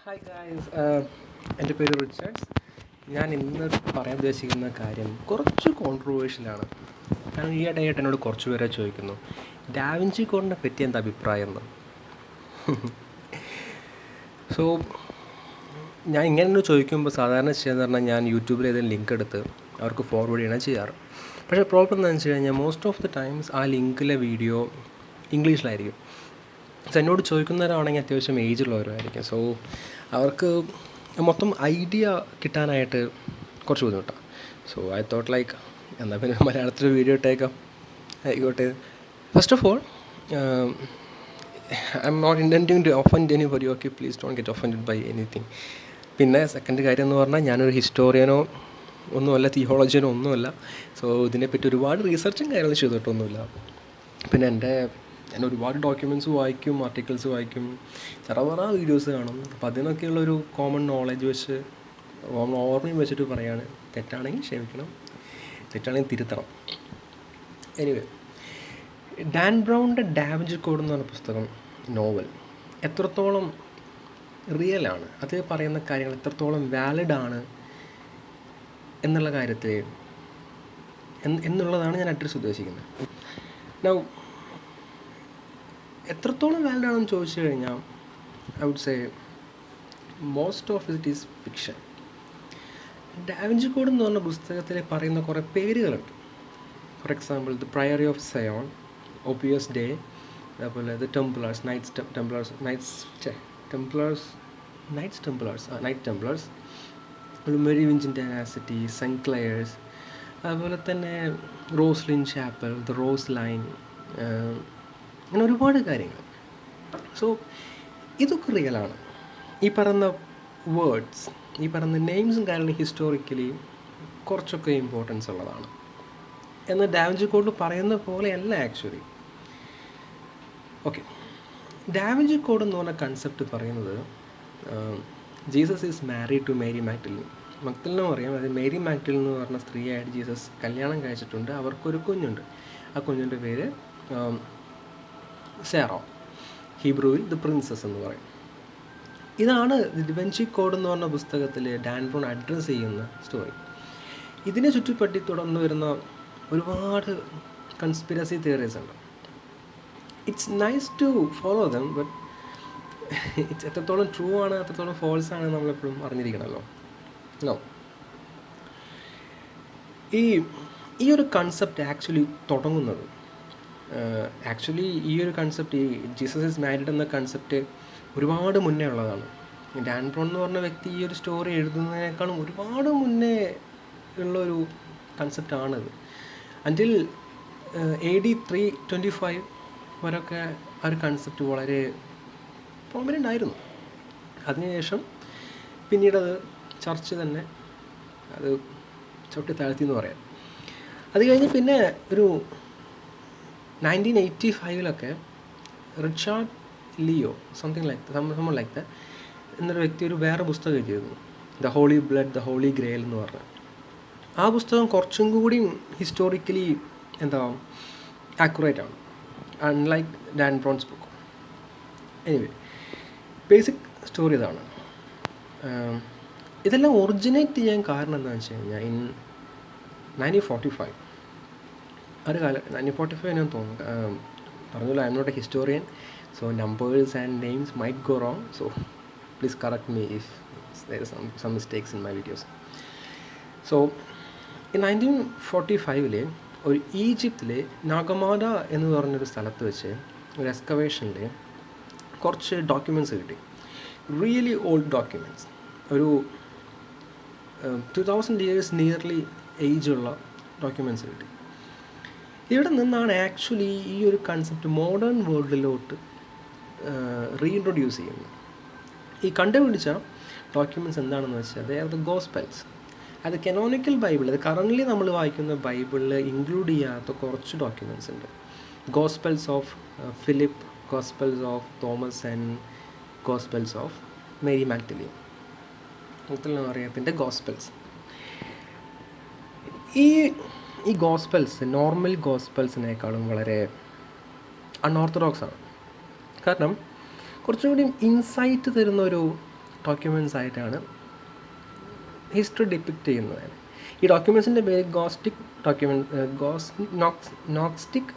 Hi guys, എൻ്റെ പേര് Richards. ഞാൻ ഇന്ന് പറയാൻ ഉദ്ദേശിക്കുന്ന കാര്യം കുറച്ച് കോൺട്രവേഴ്ഷ്യലാണ്. കാരണം ഈയിടെയായിട്ട് എന്നോട് കുറച്ച് പേരെ ചോദിക്കുന്നു ഡാവിഞ്ചി കോഡിനെ പറ്റി എന്താ അഭിപ്രായം എന്ന്. സോ ഞാൻ ഇങ്ങനെ ചോദിക്കുമ്പോൾ സാധാരണ ചെയ്യുന്നത് പറഞ്ഞാൽ ഞാൻ യൂട്യൂബിൽ ഏതെങ്കിലും ലിങ്ക് എടുത്ത് അവർക്ക് ഫോർവേഡ് ചെയ്യണം ചെയ്യാറ്. പക്ഷേ പ്രോബ്ലം എന്താണെന്ന് വെച്ച് കഴിഞ്ഞാൽ മോസ്റ്റ് ഓഫ് ദി ടൈംസ് ആ ലിങ്കിലെ വീഡിയോ ഇംഗ്ലീഷിലായിരിക്കും. സോ എന്നോട് ചോദിക്കുന്നവരാണെങ്കിൽ അത്യാവശ്യം ഏജുള്ളവരായിരിക്കും. സോ അവർക്ക് മൊത്തം ഐഡിയ കിട്ടാനായിട്ട് കുറച്ച് ബുദ്ധിമുട്ടാണ്. സോ ഐ തോട്ട് ലൈക്ക് എന്നാൽ പിന്നെ മലയാളത്തിൽ വീഡിയോ ഇട്ടേക്കാം, ആയിക്കോട്ടെ. First of all, I M not intending to offend anybody. Okay, please don't get offended by anything. പിന്നെ സെക്കൻഡ് കാര്യം എന്ന് പറഞ്ഞാൽ ഞാനൊരു ഹിസ്റ്റോറിയനോ ഒന്നുമല്ല, തിയോളജിയനോ ഒന്നുമല്ല. സോ ഇതിനെപ്പറ്റി ഒരുപാട് റിസർച്ചും കാര്യങ്ങളും ചെയ്തിട്ടൊന്നുമില്ല. പിന്നെ എൻ്റെ ഒരുപാട് ഡോക്യുമെൻറ്റ്സ് വായിക്കും, ആർട്ടിക്കിൾസ് വായിക്കും, ചെറുപറ വീഡിയോസ് കാണും. അപ്പോൾ അതിനൊക്കെയുള്ളൊരു കോമൺ നോളജ് വെച്ച് ഓർമ്മയും വെച്ചിട്ട് പറയാണ്. തെറ്റാണെങ്കിൽ ക്ഷമിക്കണം, തെറ്റാണെങ്കിൽ തിരുത്തണം. എനിവേ, ഡാൻ ബ്രൗണിൻ്റെ ഡാവിഞ്ചി കോഡ് എന്ന് പറഞ്ഞ പുസ്തകം, നോവൽ എത്രത്തോളം റിയലാണ്, അത് പറയുന്ന കാര്യങ്ങൾ എത്രത്തോളം വാലിഡാണ് എന്നുള്ള കാര്യത്തിൽ എന്നുള്ളതാണ് ഞാൻ അഡ്രസ്സ് ഉദ്ദേശിക്കുന്നത്. നൗ എത്രത്തോളം വാലിഡ് ആണെന്ന് ചോദിച്ചു കഴിഞ്ഞാൽ I would say most of it is fiction. Da Vinci code എന്ന് പറഞ്ഞ പുസ്തകത്തിൽ പറയുന്ന കുറേ പേരുകളുണ്ട്. For example the Priory of Sion, Opus Dei, അതേപോലെ ദ ടെംപ്ലേഴ്സ്, നൈറ്റ് ടെംപ്ലേഴ്സ്, മെറിവിഞ്ചിൻ്റെ ആസിറ്റി, സെൻക്ലെയേഴ്സ്, അതുപോലെ തന്നെ Rosslyn Chapel, the Rose Line, അങ്ങനെ ഒരുപാട് കാര്യങ്ങൾ. സോ ഇതൊക്കെ റിയലാണ്. ഈ പറയുന്ന വേർഡ്സ്, ഈ പറയുന്ന നെയിംസും കാര്യങ്ങളും ഹിസ്റ്റോറിക്കലി കുറച്ചൊക്കെ ഇമ്പോർട്ടൻസ് ഉള്ളതാണ്. എന്നാൽ ഡാവിഞ്ചി കോഡ് പറയുന്ന പോലെയല്ല ആക്ച്വലി. ഓക്കെ, ഡാവിഞ്ചി കോഡ് എന്ന് പറഞ്ഞ കൺസെപ്റ്റ് പറയുന്നത് Jesus is married to Mary Magdalene. മഗ്ദലിനും അറിയാം, അത് മേരി മാഗ്ഡലിൻ എന്ന് പറഞ്ഞ സ്ത്രീയായിട്ട് ജീസസ് കല്യാണം കഴിച്ചിട്ടുണ്ട്. അവർക്കൊരു കുഞ്ഞുണ്ട്. ആ കുഞ്ഞിൻ്റെ പേര് സേറോ, ഹീബ്രുവിൽ ദ പ്രിൻസസ് എന്ന് പറയും. ഇതാണ് ഡിവൻചി കോഡ് എന്ന് പറഞ്ഞ പുസ്തകത്തിൽ ഡാൻ ബ്രൗൺ അഡ്രസ്സ് ചെയ്യുന്ന സ്റ്റോറി. ഇതിനെ ചുറ്റിപ്പറ്റി തുടർന്ന് വരുന്ന ഒരുപാട് കൺസ്പിരസി തിയറീസ് ഉണ്ട്. It's nice to follow them, but it's എത്രത്തോളം ട്രൂ ആണ്, എത്രത്തോളം ഫോൾസ് ആണ് നമ്മളെപ്പോഴും അറിഞ്ഞിരിക്കണമല്ലോ. നോ, ഈ ഒരു കൺസെപ്റ്റ് ആക്ച്വലി തുടങ്ങുന്നത് ഈ ഒരു കൺസെപ്റ്റ്, ഈ ജീസസ് ഈസ് മാരീഡ് എന്ന കൺസെപ്റ്റ് ഒരുപാട് മുന്നേ ഉള്ളതാണ്. ഡാൻ ബ്രൗൺ എന്ന് പറഞ്ഞ വ്യക്തി ഈ ഒരു സ്റ്റോറി എഴുതുന്നതിനേക്കാളും ഒരുപാട് മുന്നേ ഉള്ളൊരു കൺസെപ്റ്റാണിത്. അൻറ്റിൽ AD 325 വരെയൊക്കെ ആ ഒരു കൺസെപ്റ്റ് വളരെ പ്രോമിനൻ്റ് ആയിരുന്നു. അതിനുശേഷം പിന്നീടത് ചർച്ച് തന്നെ അത് ചവിട്ടി താഴ്ത്തി എന്ന് പറയാം. അത് കഴിഞ്ഞ് പിന്നെ ഒരു 1985 Richard Leo something like the എന്നൊരു വ്യക്തി ഒരു വേറെ പുസ്തകം എഴുതിയിരുന്നു, the holy blood, the holy grail എന്ന് പറഞ്ഞ. ആ പുസ്തകം കുറച്ചും കൂടി ഹിസ്റ്റോറിക്കലി ആക്യുറേറ്റ് ആണ്, unlike Dan Brown's book. Anyway, basic story ഇതാണ്. ഇതെല്ലാം ഒറിജിനേറ്റ് ചെയ്യാൻ കാരണം എന്താണെന്ന് വെച്ച് കഴിഞ്ഞാൽ ഇൻ 1945 ഒരു കാലം 1945 ഞാൻ തോന്നുന്നു, പറഞ്ഞല്ലോ I M not a historian, so numbers and names might go wrong, so please correct me if there is some mistakes in my videos. So in 1945 ഒരു ഈജിപ്തിലെ നാഗമാഡ എന്ന് പറഞ്ഞൊരു സ്ഥലത്ത് വെച്ച് ഒരു എക്സ്കവേഷനിൽ കുറച്ച് ഡോക്യുമെൻറ്റ്സ് കിട്ടി. റിയലി ഓൾഡ് ഡോക്യുമെൻറ്റ്സ്, ഒരു 2000 years നിയർലി ഏജുള്ള ഡോക്യുമെൻറ്റ്സ് കിട്ടി. ഇവിടെ നിന്നാണ് ആക്ച്വലി ഈ ഒരു കൺസെപ്റ്റ് മോഡേൺ വേൾഡിലോട്ട് റീഇൻട്രൊഡ്യൂസ് ചെയ്യുന്നത്. ഈ കണ്ടുപിടിച്ച ഡോക്യുമെൻറ്റ്സ് എന്താണെന്ന് വെച്ചാൽ ദേ ആർ ദ ഗോസ്പെൽസ്. അത് കനോണിക്കൽ ബൈബിൾ, അത് കറൻ്റ്ലി നമ്മൾ വായിക്കുന്ന ബൈബിളിൽ ഇൻക്ലൂഡ് ചെയ്യാത്ത കുറച്ച് ഡോക്യുമെൻറ്റ്സ് ഉണ്ട്. Gospels of Philip, gospels of Thomas and gospels of Mary Magdalene, അറിയാത്തിൻ്റെ ഗോസ്പെൽസ്. ഈ ഗോസ്പെൽസ് നോർമൽ ഗോസ്പെൽസിനേക്കാളും വളരെ അൺഓർത്തഡോക്സ് ആണ്. കാരണം കുറച്ചും കൂടി ഇൻസൈറ്റ് തരുന്നൊരു ഡോക്യുമെൻറ്റ്സ് ആയിട്ടാണ് ഹിസ്റ്ററി ഡിപ്പിക്റ്റ് ചെയ്യുന്നത്. ഈ ഡോക്യുമെൻറ്റ്സിൻ്റെ പേര് ഗോസ്റ്റിക് നോക്സ്റ്റിക്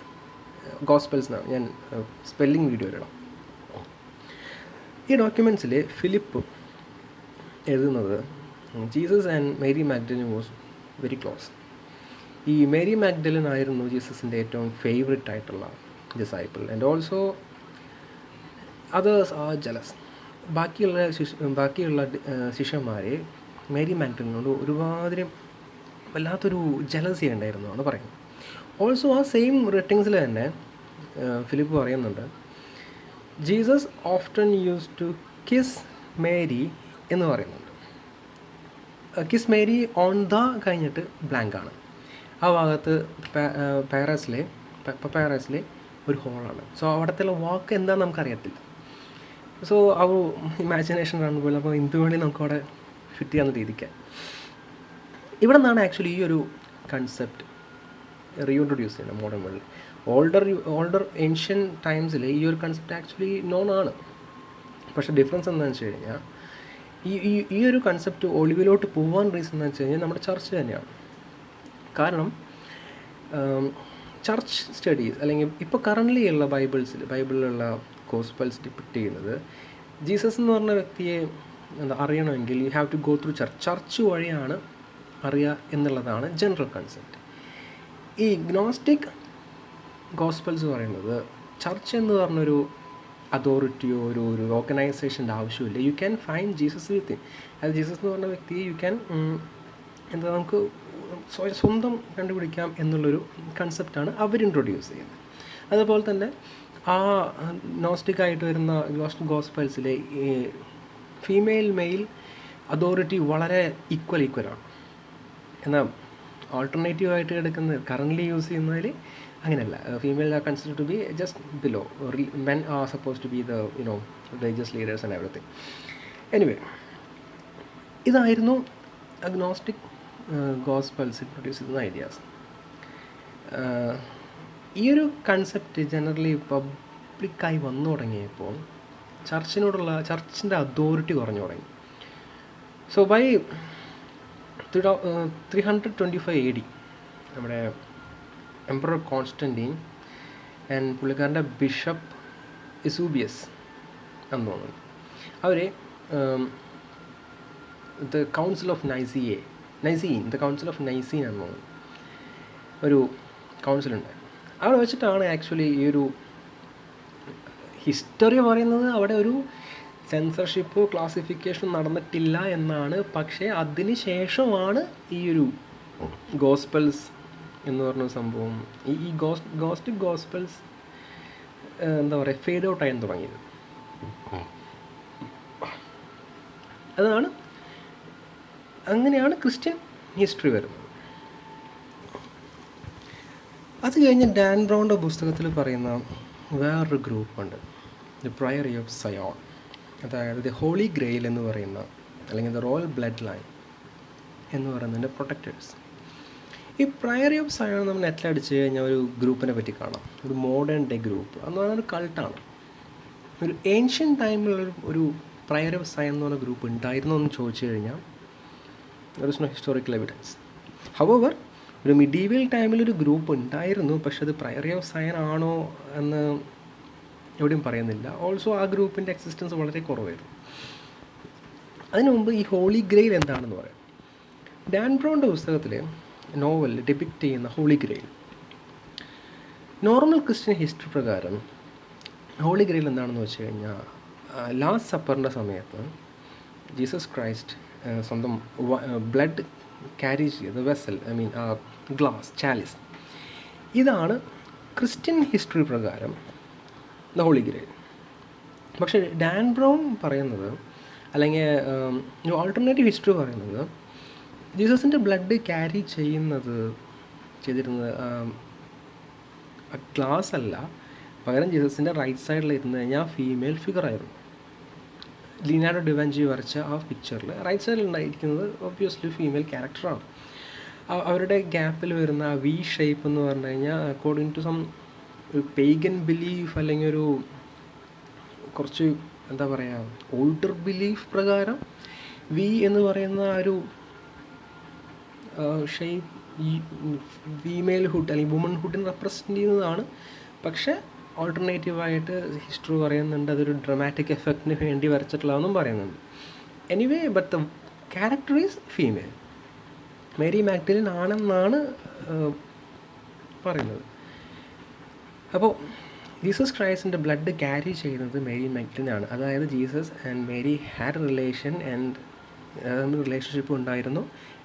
ഗോസ്പെൽസ് എന്നാണ്. ഞാൻ സ്പെല്ലിംഗ് വീഡിയോ ഇടാം. ഈ ഡോക്യുമെൻറ്റ്സിൽ ഫിലിപ്പ് എഴുതുന്നത് Jesus and Mary Magdalene was very close. ഈ മേരി മാഗ്ഡലിൻ ആയിരുന്നു ജീസസിൻ്റെ ഏറ്റവും ഫേവറേറ്റ് ആയിട്ടുള്ള disciple. And also others are jealous. ബാക്കിയുള്ള ശിഷ്യന്മാരെ മേരി മാഗ്ഡലിനോട് ഒരുമാതിരി വല്ലാത്തൊരു ജലസി ഉണ്ടായിരുന്നു എന്നാണ് പറയുന്നത്. ഓൾസോ ആ സെയിം റൈറ്റിങ്സിൽ തന്നെ ഫിലിപ്പ് പറയുന്നുണ്ട്, Jesus often use to kiss Mary എന്ന് പറയുന്നുണ്ട്. കിസ് മേരി ഓൺ ദ കഴിഞ്ഞിട്ട് ബ്ലാങ്ക് ആണ്. ആ ഭാഗത്ത് പാരസിലെ ഒരു ഹോളാണ്. സോ അവിടത്തുള്ള വാക്ക് എന്താണെന്ന് നമുക്കറിയത്തില്ല. സോ ആ ഇമാജിനേഷൻ ആണ് പോലെ. അപ്പോൾ എന്തുവേണ്ടി നമുക്കവിടെ ഫിറ്റ് ചെയ്യാവുന്ന രീതിക്ക് ഇവിടെ നിന്നാണ് ആക്ച്വലി ഈ ഒരു കൺസെപ്റ്റ് റീഇൻട്രൊഡ്യൂസ് ചെയ്യുന്നത് മോഡേൺ വേൾഡിൽ. ഓൾഡർ ഏൻഷ്യൻ ടൈംസിൽ ഈ ഒരു കൺസെപ്റ്റ് ആക്ച്വലി നോൺ ആണ്. പക്ഷേ ഡിഫറൻസ് എന്താണെന്ന് വെച്ച് കഴിഞ്ഞാൽ ഈ ഒരു കൺസെപ്റ്റ് ഒളിവിലോട്ട് പോകാൻ റീസൺ എന്ന് വെച്ച് കഴിഞ്ഞാൽ നമ്മുടെ ചർച്ച് തന്നെയാണ്. കാരണം ചർച്ച് സ്റ്റഡീസ് അല്ലെങ്കിൽ ഇപ്പോൾ കറൻ്റ്ലി ഉള്ള ബൈബിളിലുള്ള ഗോസ്പെൽസ് ഡിപ്പിക്റ്റ് ചെയ്യുന്നത് ജീസസ് എന്ന് പറഞ്ഞ വ്യക്തിയെ അറിയണമെങ്കിൽ you have to go through church വഴിയാണ് അറിയുക എന്നുള്ളതാണ് ജനറൽ കൺസെപ്റ്റ്. ഈ ഗ്നോസ്റ്റിക് ഗോസ്പെൽസ് പറയുന്നത് ചർച്ച് എന്ന് പറഞ്ഞൊരു അതോറിറ്റിയോ ഒരു ഓർഗനൈസേഷൻ്റെ ആവശ്യമില്ല. You can find Jesus with him. അത് ജീസസ് എന്ന് പറഞ്ഞ വ്യക്തിയെ യു ക്യാൻ നമുക്ക് സ്വന്തം കണ്ടുപിടിക്കാം എന്നുള്ളൊരു കൺസെപ്റ്റാണ് അവർ ഇൻട്രൊഡ്യൂസ് ചെയ്യുന്നത്. അതുപോലെ തന്നെ ആ നോസ്റ്റിക്കായിട്ട് വരുന്ന ഗോസ്പെൽസിലെ ഫീമെയിൽ മെയിൽ അതോറിറ്റി വളരെ ഈക്വലാണ്. എന്നാൽ ആൾട്ടർനേറ്റീവായിട്ട് എടുക്കുന്ന കറൻ്റ്ലി യൂസ് ചെയ്യുന്നതിൽ അങ്ങനെയല്ല. Female are consider to be just below. Men are suppose to be the religious leaders and everything. Anyway, ഇതായിരുന്നു അഗ്നോസ്റ്റിക് ഗോസ്പെൽസ് ഇൻട്രൊഡ്യൂസ് ചെയ്യുന്ന ഐഡിയാസ്. ഈ ഒരു കൺസെപ്റ്റ് ജനറലി പബ്ലിക്കായി വന്നു തുടങ്ങിയപ്പോൾ ചർച്ചിൻ്റെ അതോറിറ്റി കുറഞ്ഞു തുടങ്ങി. സോ ബൈ 325 AD നമ്മുടെ എംപറർ കോൺസ്റ്റൻറ്റീൻ ആൻഡ് പുള്ളിക്കാരൻ്റെ ബിഷപ്പ് ഇസൂബിയസ് എന്ന് തോന്നുന്നു, അവർ ദ കൗൺസിൽ ഓഫ് നൈസീൻ എന്ന് തോന്നുന്നു ഒരു കൗൺസിലുണ്ടായിരുന്നു. അവിടെ വെച്ചിട്ടാണ് ആക്ച്വലി ഈ ഒരു ഹിസ്റ്ററി പറയുന്നത് അവിടെ ഒരു സെൻസർഷിപ്പോ ക്ലാസിഫിക്കേഷനോ നടന്നിട്ടില്ല എന്നാണ്. പക്ഷേ അതിന് ശേഷമാണ് ഈ ഒരു ഗോസ്പെൽസ് എന്ന് പറഞ്ഞ സംഭവം, ഈ ഗോസ്റ്റിക് ഗോസ്പെൽസ് എന്താ പറയുക ഫേഡ് ഔട്ട് ആയി തുടങ്ങിയത്. അങ്ങനെയാണ് ക്രിസ്ത്യൻ ഹിസ്റ്ററി വരുന്നത്. അത് കഴിഞ്ഞ് ഡാൻ ബ്രൗണിൻ്റെ പുസ്തകത്തിൽ പറയുന്ന വേറൊരു ഗ്രൂപ്പുണ്ട്, ദി പ്രയറി ഓഫ് സയോൺ. അതായത് ദി ഹോളി ഗ്രെയിൽ എന്ന് പറയുന്ന, അല്ലെങ്കിൽ ദ റോയൽ ബ്ലഡ് ലൈൻ എന്ന് പറയുന്നതിൻ്റെ പ്രൊട്ടക്റ്റേഴ്സ്. ഈ പ്രയറി ഓഫ് സയോൺ നമ്മൾ നെറ്റിലടിച്ച് കഴിഞ്ഞാൽ ഒരു ഗ്രൂപ്പിനെ പറ്റി കാണാം, ഒരു മോഡേൺ ഡേ ഗ്രൂപ്പ് എന്ന് പറയുന്ന ഒരു കൾട്ടാണ്. ഒരു ഏൻഷ്യൻ ടൈമിലുള്ള ഒരു പ്രയറി ഓഫ് സയോൺ എന്ന് പറഞ്ഞ ഗ്രൂപ്പ് ഉണ്ടായിരുന്നോ എന്ന് ചോദിച്ചു കഴിഞ്ഞാൽ there is no historical evidence. However ഒരു മിഡീവൽ ടൈമിലൊരു ഗ്രൂപ്പ് ഉണ്ടായിരുന്നു, പക്ഷെ അത് പ്രയറി ഓഫ് സയോൺ ആണോ എന്ന് എവിടെയും പറയുന്നില്ല. ഓൾസോ ആ ഗ്രൂപ്പിൻ്റെ എക്സിസ്റ്റൻസ് വളരെ കുറവായിരുന്നു. അതിനു മുമ്പ് ഈ ഹോളി ഗ്രെയിൽ എന്താണെന്ന് പറയാം. ഡാൻ ബ്രൗണിൻ്റെ പുസ്തകത്തിൽ നോവലിൽ ഡിപ്പിക്റ്റ് ചെയ്യുന്ന Holy Grail, normal Christian history പ്രകാരം ഹോളി ഗ്രെയിൽ എന്താണെന്ന് വെച്ച് കഴിഞ്ഞാൽ ലാസ്റ്റ് സപ്പറിൻ്റെ സമയത്ത് ജീസസ് ക്രൈസ്റ്റ് സ്വന്തം ബ്ലഡ് ക്യാരി ചെയ്ത് വെസൽ, ഗ്ലാസ് ചാലിസ്, ഇതാണ് ക്രിസ്ത്യൻ ഹിസ്റ്ററി പ്രകാരം ദ ഹോളി ഗ്രെയിൽ. പക്ഷേ ഡാൻ ബ്രൗൺ പറയുന്നത്, അല്ലെങ്കിൽ ആൾട്ടർനേറ്റീവ് ഹിസ്റ്ററി പറയുന്നത്, ജീസസിൻ്റെ ബ്ലഡ് ക്യാരി ചെയ്തിരുന്നത് ഗ്ലാസ് അല്ല, പകരം ജീസസിൻ്റെ റൈറ്റ് സൈഡിൽ ഇരുന്ന് കഴിഞ്ഞാൽ ഫീമെയിൽ ഫിഗറായിരുന്നു. ലിനാർഡോ ഡാവിഞ്ചി വരച്ച ആ പിക്ചറിൽ റൈറ്റ് സൈഡിൽ ഉണ്ടായിരിക്കുന്നത് ഒബ്വിയസ്ലി ഫീമെയിൽ ക്യാരക്ടറാണ്. അവരുടെ ഗ്യാപ്പിൽ വരുന്ന ആ വി ഷേപ്പ് എന്ന് പറഞ്ഞു കഴിഞ്ഞാൽ അക്കോർഡിംഗ് ടു സം ഒരു പെയ്ഗൻ ബിലീഫ്, അല്ലെങ്കിൽ ഒരു കുറച്ച് എന്താ പറയുക, ഓൾഡർ ബിലീഫ് പ്രകാരം വി എന്ന് പറയുന്ന ഒരു ഷെയ്പ്പ് ഈ ഫീമെയിൽഹുഡ് അല്ലെങ്കിൽ വുമൺഹുഡിനെ റെപ്രസെൻ്റ് ചെയ്യുന്നതാണ്. പക്ഷേ ഓൾട്ടർനേറ്റീവായിട്ട് ഹിസ്റ്ററി പറയുന്നുണ്ട് അതൊരു ഡ്രമാറ്റിക് എഫക്റ്റിന് വേണ്ടി വരച്ചിട്ടുള്ളതെന്നും പറയുന്നുണ്ട്. Anyway but the character is female. Mary Magdalene ആണെന്നാണ് പറയുന്നത്. അപ്പോൾ ജീസസ് ക്രൈസ്റ്റിൻ്റെ ബ്ലഡ് ക്യാരി ചെയ്യുന്നത് മേരി മാഗ്ഡലിൻ ആണ്. അതായത് Jesus and Mary had relation and relationship ഉണ്ടായിരുന്നു.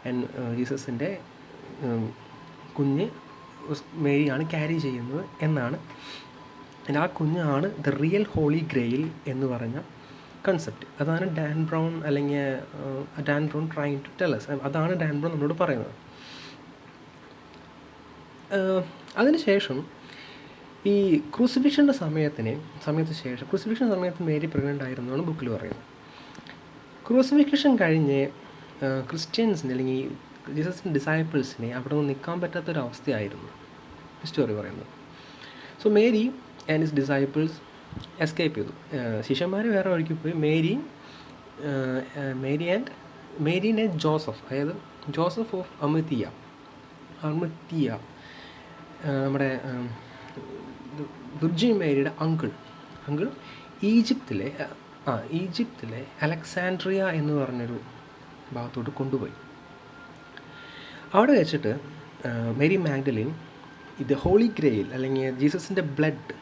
ആൻഡ് ജീസസിൻ്റെ കുഞ്ഞ് മേരിയാണ് ക്യാരി ചെയ്യുന്നത് എന്നാണ്. ആ കുഞ്ഞാണ് ദ റിയൽ ഹോളി ഗ്രെയിൽ എന്ന് പറഞ്ഞ കൺസെപ്റ്റ്. അതാണ് ഡാൻ ബ്രൗൺ അല്ലെങ്കിൽ Dan Brown trying to tell us. അതാണ് ഡാൻ ബ്രൗൺ നമ്മളോട് പറയുന്നത്. അതിനുശേഷം ഈ ക്രൂസിഫിക്ഷൻ്റെ സമയത്ത് ശേഷം ക്രൂസിഫിക്ഷൻ സമയത്ത് മേരി പ്രഗ്നൻ്റ് ആയിരുന്നു എന്നാണ് ബുക്കിൽ പറയുന്നത്. ക്രൂസിഫിക്ഷൻ കഴിഞ്ഞ് ക്രിസ്ത്യൻസിന് അല്ലെങ്കിൽ ജീസസിൻ്റെ ഡിസൈപ്പിൾസിനെ അവിടെ നിന്ന് നിൽക്കാൻ പറ്റാത്തൊരവസ്ഥയായിരുന്നു ഹിസ്റ്ററി പറയുന്നത്. So Mary and his disciples escape ചെയ്തു. ശിഷ്യന്മാർ വേറെ വഴിക്ക് പോയി. മേരിനെ ജോസഫ്, അതായത് ജോസഫ് ഓഫ് അമിത്തിയ നമ്മുടെ വിർജിൻ മേരിയുടെ അങ്കിൾ ഈജിപ്തിലെ അലക്സാൻഡ്രിയ എന്ന് പറഞ്ഞൊരു ഭാഗത്തോട്ട് കൊണ്ടുപോയി. അവിടെ വെച്ചിട്ട് മേരി മാഗ്ഡലിൻ ഇത് ഹോളി ഗ്രെയിൽ അല്ലെങ്കിൽ ജീസസിൻ്റെ ബ്ലഡ്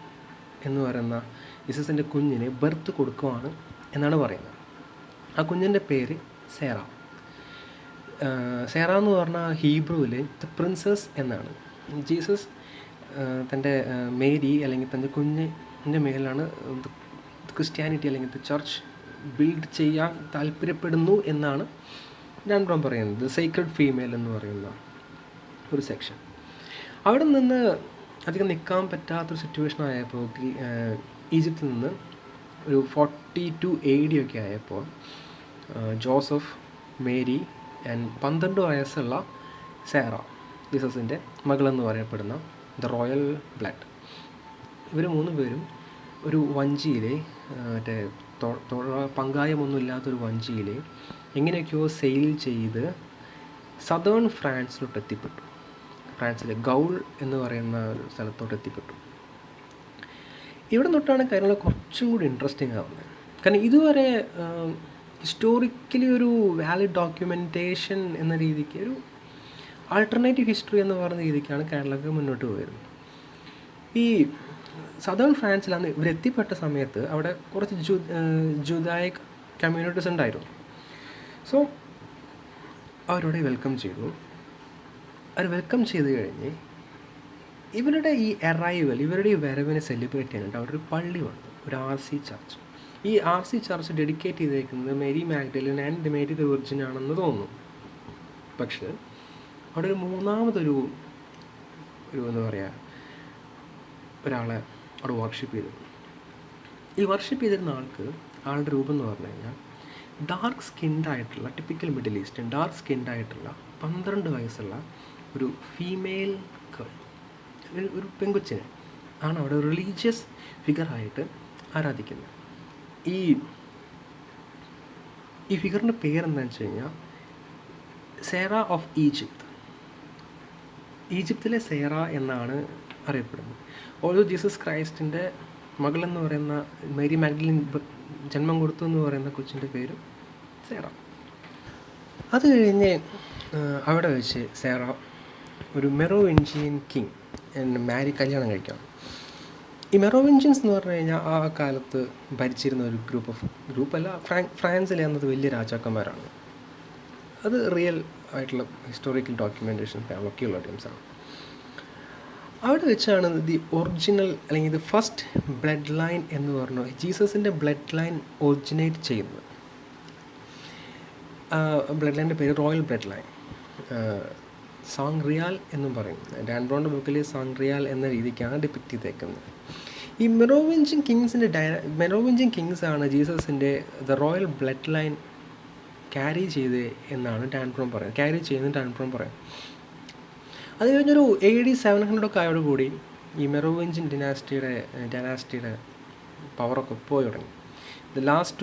എന്ന് പറയുന്ന ജീസസിൻ്റെ കുഞ്ഞിന് ബർത്ത് കൊടുക്കുവാണ് എന്നാണ് പറയുന്നത്. ആ കുഞ്ഞിൻ്റെ പേര് സേറ എന്ന് പറഞ്ഞാൽ ഹീബ്രുവിൽ ദ പ്രിൻസസ് എന്നാണ്. ജീസസ് തൻ്റെ മേരി അല്ലെങ്കിൽ തൻ്റെ കുഞ്ഞിൻ്റെ മേലാണ് ക്രിസ്ത്യാനിറ്റി അല്ലെങ്കിൽ ദ ചർച്ച് ബിൽഡ് ചെയ്യാൻ താല്പര്യപ്പെടുന്നു എന്നാണ് ഞാൻ പറയുന്നത്. ദ സീക്രട്ട് ഫീമെയിൽ എന്ന് പറയുന്ന ഒരു സെക്ഷൻ. അവിടെ നിന്ന് അധികം നിൽക്കാൻ പറ്റാത്തൊരു സിറ്റുവേഷൻ ആയപ്പോൾ ഈജിപ്തിൽ നിന്ന് ഒരു 42 AD ഒക്കെ ആയപ്പോൾ ജോസഫ്, മേരി ആൻഡ് 12 വയസ്സുള്ള സേറ, ജീസസിൻ്റെ മകളെന്ന് പറയപ്പെടുന്ന ദ റോയൽ ബ്ലഡ്, ഇവർ 3 പേരും ഒരു വഞ്ചിയിൽ മറ്റേ പങ്കായമൊന്നും ഇല്ലാത്തൊരു വഞ്ചിയിൽ എങ്ങനെയൊക്കെയോ സെയിൽ ചെയ്ത് സദേൺ ഫ്രാൻസിലോട്ട് എത്തിപ്പെട്ടു. ഫ്രാൻസിലെ ഗൗൾ എന്ന് പറയുന്ന ഒരു സ്ഥലത്തോട്ട് എത്തിപ്പെട്ടു. ഇവിടെ തൊട്ടാണ് കാര്യങ്ങൾ കുറച്ചും കൂടി ഇൻട്രസ്റ്റിംഗ് ആവുന്നത്. കാരണം ഇതുവരെ ഹിസ്റ്റോറിക്കലി ഒരു വാലിഡ് ഡോക്യുമെൻറ്റേഷൻ എന്ന രീതിക്ക് ഒരു ആൾട്ടർനേറ്റീവ് ഹിസ്റ്ററി എന്ന് പറയുന്ന രീതിക്കാണ് കേരളത്തിൽ മുന്നോട്ട് പോയിരുന്നത്. ഈ സദേൺ ഫ്രാൻസിലാണ് ഇവരെത്തിപ്പെട്ട സമയത്ത് അവിടെ കുറച്ച് ജുദായിക് കമ്മ്യൂണിറ്റീസ് ഉണ്ടായിരുന്നു. സോ അവരോട് വെൽക്കം ചെയ്തു. അവർ വെൽക്കം ചെയ്ത് കഴിഞ്ഞ് ഇവരുടെ ഈ അറൈവൽ, ഇവരുടെ ഈ വരവിനെ സെലിബ്രേറ്റ് ചെയ്യാനായിട്ട് അവിടെ ഒരു പള്ളി വന്നു, ഒരു RC ചർച്ച്. ഈ RC ചർച്ച് ഡെഡിക്കേറ്റ് ചെയ്തേക്കുന്നത് Mary Magdalene and Mary the virgin ആണെന്ന് തോന്നുന്നു. പക്ഷേ അവിടെ ഒരു മൂന്നാമതൊരു എന്താ പറയുക, ഒരാളെ അവിടെ വർഷിപ്പ് ചെയ്തു. ഈ വർഷിപ്പ് ചെയ്തിരുന്ന ആളുടെ രൂപം എന്ന് പറഞ്ഞു കഴിഞ്ഞാൽ ഡാർക്ക് സ്കിൻഡായിട്ടുള്ള, ടിപ്പിക്കൽ മിഡിൽ ഈസ്റ്റേൺ ഡാർക്ക് സ്കിൻഡായിട്ടുള്ള 12 വയസ്സുള്ള ഒരു ഫീമെയിൽ ഗേൾ, ഒരു പെങ്കൊച്ചിനെ ആണ് അവിടെ റിലീജിയസ് ഫിഗറായിട്ട് ആരാധിക്കുന്നത്. ഈ ഫിഗറിൻ്റെ പേരെന്താണെന്ന് വെച്ച് കഴിഞ്ഞാൽ സേറ ഓഫ് ഈജിപ്തിലെ സേറ എന്നാണ് അറിയപ്പെടുന്നത്. ഓരോ ജീസസ് ക്രൈസ്റ്റിൻ്റെ മകളെന്ന് പറയുന്ന മേരി മാഗ്ഡലിൻ ജന്മം കൊടുത്തു എന്ന് പറയുന്ന കൊച്ചിൻ്റെ പേര് സേറ. അത് കഴിഞ്ഞ് അവിടെ വെച്ച് സേറ ഒരു മെറോവിഞ്ചിയൻ കിങ് കല്യാണം കഴിക്കണം. ഈ മെറോവിഞ്ചിയൻസ് എന്ന് പറഞ്ഞു കഴിഞ്ഞാൽ ആ കാലത്ത് ഭരിച്ചിരുന്ന ഒരു ഗ്രൂപ്പല്ല, ഫ്രാൻസിലെ അന്നത് വലിയ രാജാക്കന്മാരാണ്. അത് റിയൽ ആയിട്ടുള്ള ഹിസ്റ്റോറിക്കൽ ഡോക്യുമെൻറ്റേഷൻ ഒക്കെയുള്ള ടൈംസാണ്. അവിടെ വെച്ചാണ് ദി ഒറിജിനൽ അല്ലെങ്കിൽ ദി ഫസ്റ്റ് ബ്ലഡ് ലൈൻ എന്ന് പറഞ്ഞു ജീസസിൻ്റെ ബ്ലഡ് ലൈൻ ഒറിജിനേറ്റ് ചെയ്യുന്നത്. ബ്ലഡ് ലൈൻ്റെ പേര് റോയൽ ബ്ലഡ് ലൈൻ, സാങ്റിയാൽ എന്നും പറയും. ഡാൻ ബ്രൗണിൻ്റെ ബുക്കിൽ സാങ്റിയാൽ എന്ന രീതിക്കാണ് ഡിപ്പിക്റ്റ് ചെയ്തേക്കുന്നത്. ഈ മെറോവിഞ്ചിയൻ കിങ്സാണ് ജീസസിൻ്റെ the royal blood line carry ചെയ്ത് എന്നാണ് ഡാൻ ബ്രൗൺ പറയുന്നത്. അത് കഴിഞ്ഞൊരു AD 700 ഒക്കെ ആയോടുകൂടി ഈ മെറോവിഞ്ചിയൻ ഡൈനാസ്റ്റിയുടെ പവറൊക്കെ പോയി തുടങ്ങി. The last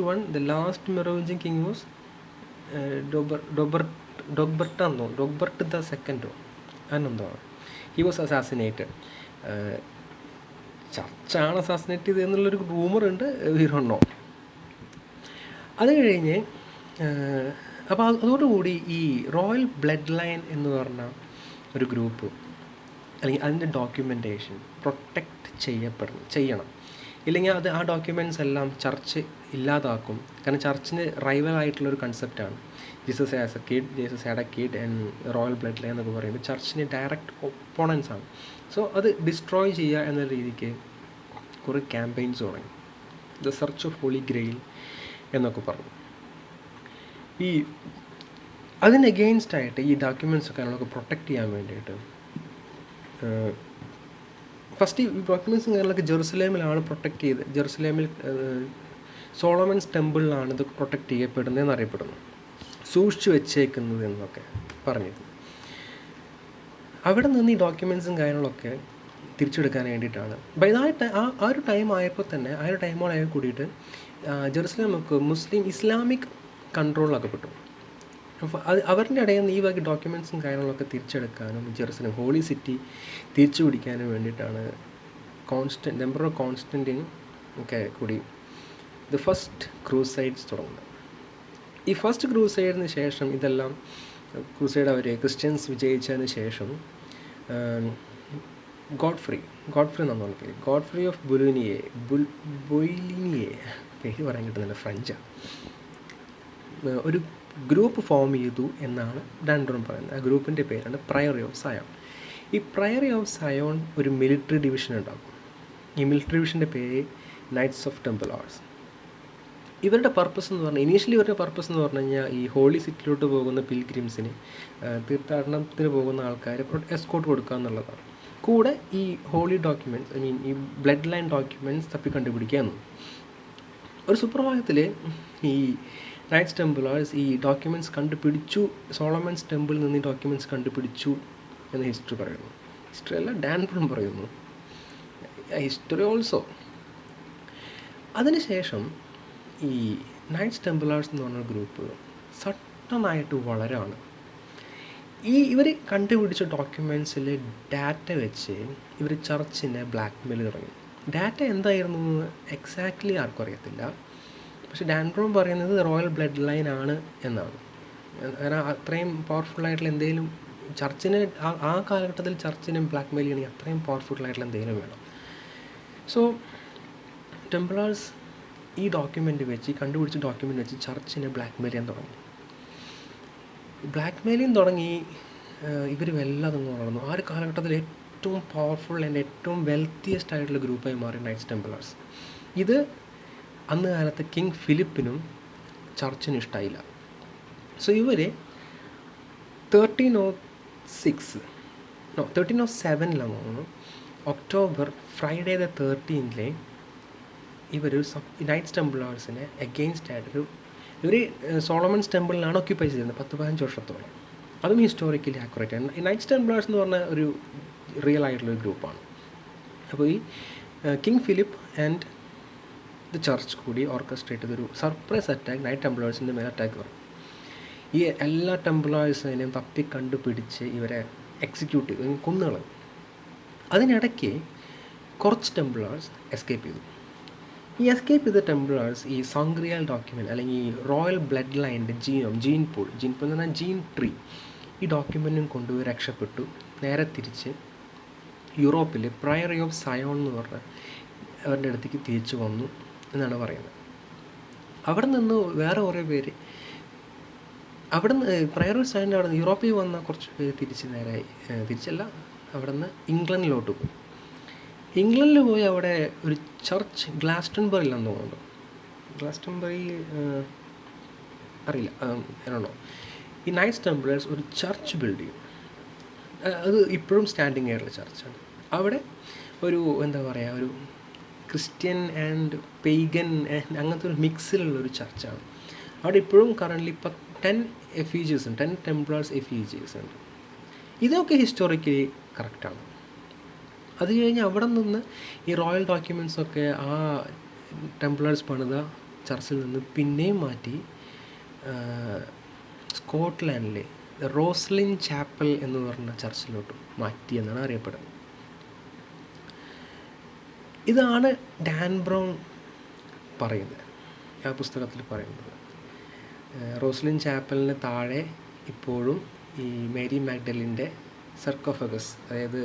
Merovingian king was Dogbert the second. He was assassinated. ചർച്ചാണ് അസാസിനേറ്റ് ചെയ്തതെന്നുള്ളൊരു റൂമറുണ്ട്, വി ഡോണ്ട് നോ. അത് കഴിഞ്ഞ് അപ്പോൾ അതോടുകൂടി ഈ റോയൽ ബ്ലഡ് ലൈൻ എന്ന് പറഞ്ഞ ഒരു ഗ്രൂപ്പ് അല്ലെങ്കിൽ അതിൻ്റെ ഡോക്യുമെൻറ്റേഷൻ പ്രൊട്ടക്റ്റ് ചെയ്യണം. ഇല്ലെങ്കിൽ ആ ഡോക്യുമെൻറ്റ്സ് എല്ലാം ചർച്ച് ഇല്ലാതാക്കും. കാരണം ചർച്ചിന് റൈവലായിട്ടുള്ളൊരു കൺസെപ്റ്റാണ് Jesus as a kid, Jesus had a kid and royal blood line എന്നൊക്കെ പറയുമ്പോൾ ചർച്ചിന് ഡയറക്റ്റ് ഒപ്പോണൻസ് ആണ്. സോ അത് ഡിസ്ട്രോയ് ചെയ്യുക എന്ന രീതിക്ക് കുറേ ക്യാമ്പയിൻസ് തുടങ്ങി. The search of holy grail എന്നൊക്കെ പറഞ്ഞു. ഈ അതിന് എഗെയിൻസ്റ്റായിട്ട് ഈ ഡോക്യുമെൻറ്റ്സൊക്കെ നമ്മളൊക്കെ പ്രൊട്ടക്റ്റ് ചെയ്യാൻ വേണ്ടിയിട്ട് ഫസ്റ്റ് ഈ ഡോക്യുമെൻറ്റ്സും കാര്യങ്ങളൊക്കെ ജെറുസലേമിലാണ് പ്രൊട്ടക്റ്റ് ചെയ്ത്. ജെറുസലേമിൽ സോളമൻസ് ടെമ്പിളിലാണ് ഇത് പ്രൊട്ടക്റ്റ് ചെയ്യപ്പെടുന്നതെന്ന് അറിയപ്പെടുന്നു, സൂക്ഷിച്ചു വെച്ചേക്കുന്നത് എന്നൊക്കെ പറഞ്ഞിരുന്നു. അവിടെ നിന്ന് ഈ ഡോക്യുമെൻറ്റ്സും കാര്യങ്ങളൊക്കെ തിരിച്ചെടുക്കാൻ വേണ്ടിയിട്ടാണ്. ബൈ ആ ഒരു ടൈം ആയപ്പോൾ തന്നെ, ആ ഒരു ടൈമോളായി കൂടിയിട്ട് ജെറുസലേമൊക്കെ ഇസ്ലാമിക് കൺട്രോളിലൊക്കെ പെട്ടു. അപ്പോൾ അവരുടെ ഇടയിൽ നിന്ന് ഈ വക ഡോക്യുമെൻറ്റ്സും കാര്യങ്ങളൊക്കെ തിരിച്ചെടുക്കാനും ജെറുസലേം ഹോളി സിറ്റി തിരിച്ചു പിടിക്കാനും വേണ്ടിയിട്ടാണ് എംപറർ കോൺസ്റ്റൻറ്റൈൻ ഒക്കെ കൂടി ദ ഫസ്റ്റ് ക്രൂസൈഡ്സ് തുടങ്ങുന്നത്. ഈ ഫസ്റ്റ് ക്രൂസൈഡിന് ശേഷം ഇതെല്ലാം ക്രൂസൈഡ് ക്രിസ്ത്യൻസ് വിജയിച്ചതിന് ശേഷം ഗോഡ്ഫ്രീ എന്നാണ് പേര്, ഗോഡ്ഫ്രീ ഓഫ് ബൊയിലിനിയെ പേര് പറയാൻ കിട്ടുന്നില്ല, ഫ്രഞ്ചാണ്, ഒരു ഗ്രൂപ്പ് ഫോം ചെയ്തു എന്നാണ് ഡാൻഡ്രോൺ പറയുന്നത്. ആ ഗ്രൂപ്പിൻ്റെ പേരാണ് പ്രയോറി ഓഫ് സയോൺ. ഈ പ്രയോറി ഓഫ് സയോൺ ഒരു മിലിറ്ററി ഡിവിഷൻ ഉണ്ടാക്കും. ഈ മിലിറ്ററി ഡിവിഷൻ്റെ പേര് നൈറ്റ്സ് ഓഫ് ടെംപ്ലാർസ്. ഇവരുടെ പർപ്പസ് എന്ന് പറഞ്ഞാൽ, ഇനീഷ്യലി ഇവരുടെ പർപ്പസ് എന്ന് പറഞ്ഞു കഴിഞ്ഞാൽ ഈ ഹോളി സിറ്റിയിലോട്ട് പോകുന്ന പിൽഗ്രിംസിന്, തീർത്ഥാടനത്തിന് പോകുന്ന ആൾക്കാർ എസ്കോർട്ട് കൊടുക്കുക എന്നുള്ളതാണ്. കൂടെ ഈ ഹോളി ഡോക്യുമെൻറ്റ്സ്, ഈ ബ്ലഡ് ലൈൻ ഡോക്യുമെൻറ്റ്സ് തപ്പി കണ്ടുപിടിക്കുക എന്നു. ഒരു സുപ്രഭാതത്തിൽ ഈ നൈറ്റ്സ് ടെംപ്ലേഴ്സ് ഈ ഡോക്യുമെൻറ്റ്സ് കണ്ടുപിടിച്ചു. സോളമൻസ് ടെമ്പിളിൽ നിന്ന് ഈ ഡോക്യുമെൻറ്റ്സ് കണ്ടുപിടിച്ചു എന്ന് ഹിസ്റ്ററി പറയുന്നു. ഹിസ്റ്ററി അല്ല, ഡാൻഡ്രോൺ പറയുന്നു, ഹിസ്റ്ററി ഓൾസോ. അതിനുശേഷം ഈ നൈറ്റ്സ് ടെംപ്ലേഴ്സ് എന്ന് പറഞ്ഞ ഗ്രൂപ്പ് സട്ടനായിട്ട് വളരാണ്. ഇവർ കണ്ടുപിടിച്ച ഡോക്യുമെൻറ്റ്സിൽ ഡാറ്റ വെച്ച് ഇവർ ചർച്ചിനെ ബ്ലാക്ക് മെയിൽ തുടങ്ങി. ഡാറ്റ എന്തായിരുന്നു എക്സാക്ട്ലി ആർക്കും അറിയത്തില്ല. പക്ഷെ ഡാൻഡ്രോൺ പറയുന്നത് റോയൽ ബ്ലഡ് ലൈൻ ആണ് എന്നാണ്. കാരണം അത്രയും പവർഫുള്ളായിട്ടുള്ള എന്തെങ്കിലും ചർച്ചിന് ആ കാലഘട്ടത്തിൽ ചർച്ചിനെ ബ്ലാക്ക് മെയിൽ ചെയ്യണമെങ്കിൽ അത്രയും പവർഫുള്ളായിട്ടുള്ള എന്തെങ്കിലും വേണം. സോ ടെംപ്ലേഴ്സ് ഈ ഡോക്യുമെൻ്റ് വെച്ച്, കണ്ടുപിടിച്ച ഡോക്യുമെൻ്റ് വെച്ച് ചർച്ചിനെ ബ്ലാക്ക് മെയിൽ ചെയ്യാൻ തുടങ്ങി. ബ്ലാക്ക് മെയിലിങ് തുടങ്ങി ഇവർ വല്ലാതെ വളർന്നു. ആ ഒരു കാലഘട്ടത്തിൽ ഏറ്റവും പവർഫുൾ ആൻഡ് ഏറ്റവും വെൽത്തിയസ്റ്റ് ആയിട്ടുള്ള ഗ്രൂപ്പായി മാറി നൈറ്റ്സ് ടെംപ്ലേഴ്സ്. ഇത് അന്ന് കാലത്ത് കിങ് ഫിലിപ്പിനും ചർച്ചിനും ഇഷ്ടമായില്ല. സോ ഇവർ 1307 ഒക്ടോബർ ഫ്രൈഡേ ദ 13 ഇവർ നൈറ്റ്സ് ടെംപ്ലേഴ്സിനെ എഗെയിൻസ്റ്റ് ആയിട്ടൊരു, ഇവർ സോളമൻസ് ടെമ്പിളിലാണ് ഓക്യുപ്പൈ ചെയ്തിരുന്നത് 10-15 വർഷത്തോളം. അതും ഹിസ്റ്റോറിക്കലി ആക്യുറേറ്റ് ആണ്. ഈ നൈറ്റ്സ് ടെംപ്ലേഴ്സ് എന്ന് പറഞ്ഞ ഒരു റിയൽ ആയിട്ടുള്ളൊരു ഗ്രൂപ്പാണ്. അപ്പോൾ ഈ king Philip and the church കൂടി ഓർക്കസ്ട്രേറ്റ് ചെയ്തൊരു സർപ്രൈസ് അറ്റാക്ക് നൈറ്റ് ടെംപ്ലേഴ്സിൻ്റെ മേലെ അറ്റാക്ക് വരും. ഈ എല്ലാ ടെംപ്ലേഴ്സിനെയും തപ്പി കണ്ടുപിടിച്ച് ഇവരെ എക്സിക്യൂട്ട് ചെയ്തു, കൊന്നുകളഞ്ഞു. അതിനിടയ്ക്ക് കുറച്ച് ടെംപ്ലേഴ്സ് എസ്കേപ്പ് ചെയ്തു. ഈ എസ്കേപ്പ് ചെയ്ത ടെംപ്ലേഴ്സ് ഈ സോങ്ഗ്രിയൽ ഡോക്യുമെൻറ്റ് അല്ലെങ്കിൽ ഈ റോയൽ ബ്ലഡ് ലൈൻ്റെ ജീൻ പൂൾ എന്ന് പറഞ്ഞാൽ ജീൻ ട്രീ, ഈ ഡോക്യുമെൻറ്റും കൊണ്ടുപോയി രക്ഷപ്പെട്ടു. നേരെ തിരിച്ച് യൂറോപ്പിൽ പ്രയോറി ഓഫ് സയോൺ എന്ന് പറഞ്ഞ അവരുടെ അടുത്തേക്ക് തിരിച്ചു വന്നു എന്നാണ് പറയുന്നത്. അവിടെ നിന്ന് വേറെ കുറേ പേര് അവിടെ നിന്ന് പ്രയോറി ഓഫ് സയോണിൻ്റെ അവിടെ നിന്ന് യൂറോപ്പിൽ വന്ന കുറച്ച് പേര് തിരിച്ചല്ല അവിടെ നിന്ന് ഇംഗ്ലണ്ടിലോട്ട് പോയി. ഇംഗ്ലണ്ടിൽ പോയി അവിടെ ഒരു ചർച്ച് ഗ്ലാസ്റ്റൺബറിയിലാണെന്ന് തോന്നുന്നുണ്ട്, ഗ്ലാസ്റ്റൺബറി അറിയില്ല എന്നാണോ. ഈ നൈറ്റ്സ് ടെംപ്ലേഴ്സ് ഒരു ചർച്ച് ബിൽഡ് ചെയ്യും. അത് ഇപ്പോഴും സ്റ്റാൻഡിങ് ആയിട്ടുള്ള ചർച്ചാണ്. അവിടെ ഒരു എന്താ പറയുക, ഒരു ക്രിസ്ത്യൻ ആൻഡ് പെയ്ഗൻ ആൻഡ് അങ്ങനത്തെ ഒരു മിക്സിലുള്ളൊരു ചർച്ചാണ്. അവിടെ ഇപ്പോഴും കറൻ്റ്ലി ഇപ്പം 10 എഫീജിയസ് ഉണ്ട്, 10 ടെംപ്ലേഴ്സ് എഫീജിയസ് ഉണ്ട്. ഇതൊക്കെ ഹിസ്റ്റോറിക്കലി കറക്റ്റാണ്. അത് കഴിഞ്ഞ് അവിടെ നിന്ന് ഈ റോയൽ ഡോക്യുമെൻറ്റ്സൊക്കെ ആ ടെംപ്ലേഴ്സ് പണിത ചർച്ചിൽ നിന്ന് പിന്നെയും മാറ്റി സ്കോട്ട്ലാൻഡിലെ റോസ്ലിൻ ചാപ്പൽ എന്ന് പറഞ്ഞ ചർച്ചിലോട്ട് മാറ്റി എന്നാണ് അറിയപ്പെടുന്നത്. ഇതാണ് ഡാൻ ബ്രൗൺ പറയുന്നത്, ആ പുസ്തകത്തിൽ പറയുന്നത്. റോസ്ലിൻ ചാപ്പലിന് താഴെ ഇപ്പോഴും ഈ മേരി മാഗ്ഡലിൻ്റെ സർക്കോഫഗസ്, അതായത്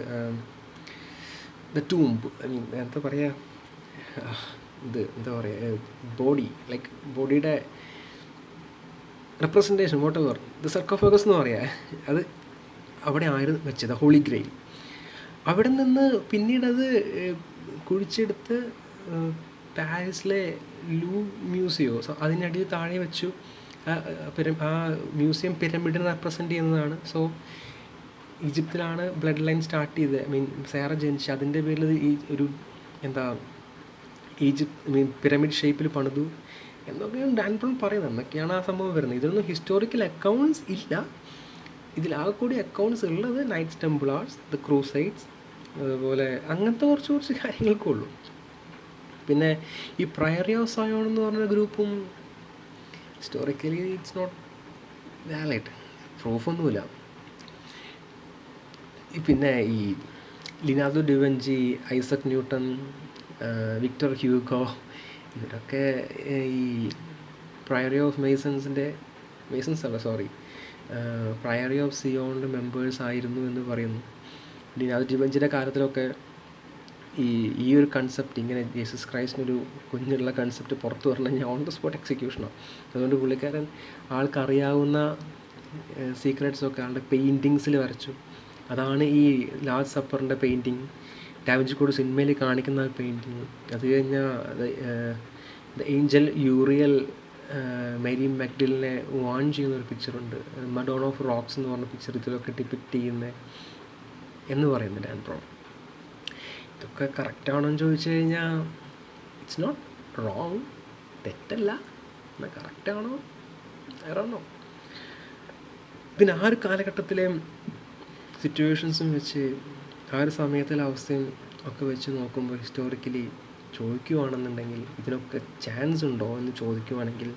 ദ ടൂംബ്, ഐ മീൻ എന്താ പറയുക, ഇത് എന്താ പറയുക, ബോഡി, ലൈക്ക് ബോഡിയുടെ റെപ്രസെൻറ്റേഷൻ, വോട്ട് എവർ, ദ സർക്കോഫഗസ് എന്ന് പറയുക, അത് അവിടെ ആയിരുന്നു വെച്ചത്, ഹോളി ഗ്രൈൽ. അവിടെ നിന്ന് പിന്നീടത് കുഴിച്ചെടുത്ത് പാരീസിലെ ലൂ മ്യൂസിയോ, അതിനടിയിൽ താഴെ വെച്ചു. ആ മ്യൂസിയം പിരമിഡിനെ റെപ്രസെൻ്റ് ചെയ്യുന്നതാണ്. സോ ഈജിപ്തിലാണ് ബ്ലഡ് ലൈൻ സ്റ്റാർട്ട് ചെയ്തത്, ഐ മീൻ സേറ ജനിച്ച്, അതിൻ്റെ പേരിൽ ഈ ഒരു എന്താ ഈജിപ്ത് ഐ മീൻ പിരമിഡ് ഷേപ്പിൽ പണിതു എന്നൊക്കെയാണ് ഡാൻ ബ്രൗൺ പറയുന്നത്. എന്നൊക്കെയാണ് ആ സംഭവം വരുന്നത്. ഇതിലൊന്നും ഹിസ്റ്റോറിക്കൽ അക്കൗണ്ട്സ് ഇല്ല. ഇതിലാകെ കൂടി അക്കൗണ്ട്സ് ഉള്ളത് നൈറ്റ്സ് ടെംപ്ലാർസ്, ദ ക്രൂസൈഡ്സ്, അതുപോലെ അങ്ങനത്തെ കുറച്ച് കാര്യങ്ങൾക്കേ ഉള്ളൂ. പിന്നെ ഈ പ്രയറി ഓഫ് സയോൺ എന്ന് പറഞ്ഞ ഗ്രൂപ്പും ഹിസ്റ്റോറിക്കലി ഇറ്റ്സ് നോട്ട് വാലിഡ്, പ്രൂഫൊന്നുമില്ല. പിന്നെ ഈ Leonardo da Vinci, Isaac Newton, Victor Hugo, ഇവരൊക്കെ ഈ പ്രയറി ഓഫ് പ്രയറി ഓഫ് സിയോണിൻ്റെ മെമ്പേഴ്സ് ആയിരുന്നു എന്ന് പറയുന്നു. ലിനാർഡോ ഡിവഞ്ചിയുടെ കാലത്തിലൊക്കെ ഈ ഒരു കൺസെപ്റ്റ്, ഇങ്ങനെ ജീസസ് ക്രൈസ്റ്റിനൊരു കുഞ്ഞുള്ള കൺസെപ്റ്റ് പുറത്തു പറഞ്ഞു കഴിഞ്ഞാൽ ഓൺ ദ സ്പോട്ട് എക്സിക്യൂഷനാണ്. അതുകൊണ്ട് പുള്ളിക്കാരൻ ആൾക്കറിയാവുന്ന സീക്രട്സൊക്കെ ആളുടെ പെയിൻറ്റിങ്സിൽ വരച്ചു. അതാണ് ഈ ലാസ്റ്റ് സപ്പറിൻ്റെ പെയിൻറ്റിങ്, ഡാവിഞ്ചി കോഡ് സിനിമയിൽ കാണിക്കുന്ന പെയിൻറ്റിങ്. അത് കഴിഞ്ഞാൽ ദ ഏഞ്ചൽ യൂറിയൽ മേരി മാഗ്ഡലിനെ വാൺ ചെയ്യുന്നൊരു പിക്ചറുണ്ട്, മഡോൺ ഓഫ് റോക്സ് എന്ന് പറഞ്ഞ പിക്ചർ ഇതിലൊക്കെ ഡിപ്പിക്റ്റ് ചെയ്യുന്നത് എന്ന് പറയുന്നത് ഡാൻ ബ്രൗൺ. ഇതൊക്കെ കറക്റ്റാണോ എന്ന് ചോദിച്ചു കഴിഞ്ഞാൽ ഇറ്റ്സ് നോട്ട് റോങ്, തെറ്റല്ല, എന്നാൽ കറക്റ്റാണോ അറിയണോ. പിന്നെ ആ ഒരു കാലഘട്ടത്തിലെ സിറ്റുവേഷൻസും വെച്ച്, ആ ഒരു സമയത്തിലെ അവസ്ഥയും ഒക്കെ വെച്ച് നോക്കുമ്പോൾ ഹിസ്റ്റോറിക്കലി ചോദിക്കുവാണെന്നുണ്ടെങ്കിൽ, ഇതിനൊക്കെ ചാൻസ് ഉണ്ടോ എന്ന് ചോദിക്കുവാണെങ്കിൽ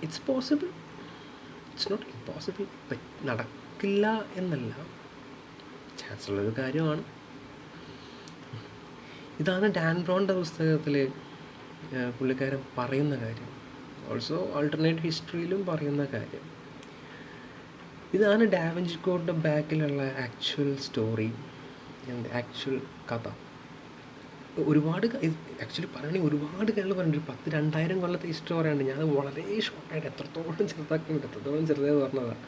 it's possible, it's not impossible. നടക്കില്ല എന്നല്ല, ചാൻസ് ഉള്ളൊരു കാര്യമാണ്. ഇതാണ് ഡാൻ ബ്രൗണിൻ്റെ പുസ്തകത്തിൽ പുള്ളിക്കാരൻ പറയുന്ന കാര്യം. ഓൾസോ ആൾട്ടർനേറ്റ് ഹിസ്റ്ററിയിലും പറയുന്ന കാര്യം. ഇതാണ് ഡാവിഞ്ചി കോഡിൻ്റെ ബാക്കിലുള്ള ആക്ച്വൽ സ്റ്റോറി, ആക്ച്വൽ കഥ. ഒരുപാട് ആക്ച്വലി പറയുകയാണെങ്കിൽ ഒരുപാട് കാര്യങ്ങൾ പറഞ്ഞിട്ടുണ്ട്. 2000 കൊല്ലത്തെ ഹിസ്റ്ററി പറയാനുണ്ട്. ഞാൻ വളരെ ഷോർട്ടായിട്ട് എത്രത്തോളം ചെറുതാക്കാൻ പറ്റും എത്രത്തോളം ചെറുതായി പറഞ്ഞതാണ്.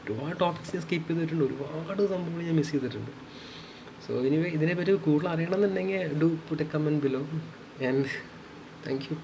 ഒരുപാട് ടോപ്പിക്സ് ഞാൻ സ്കിപ്പ് ചെയ്തിട്ടുണ്ട്, ഒരുപാട് സംഭവങ്ങൾ ഞാൻ മിസ് ചെയ്തിട്ടുണ്ട്. സോ ഇതിനെപ്പറ്റി കൂടുതൽ അറിയണമെന്നുണ്ടെങ്കിൽ do put a comment below and thank U.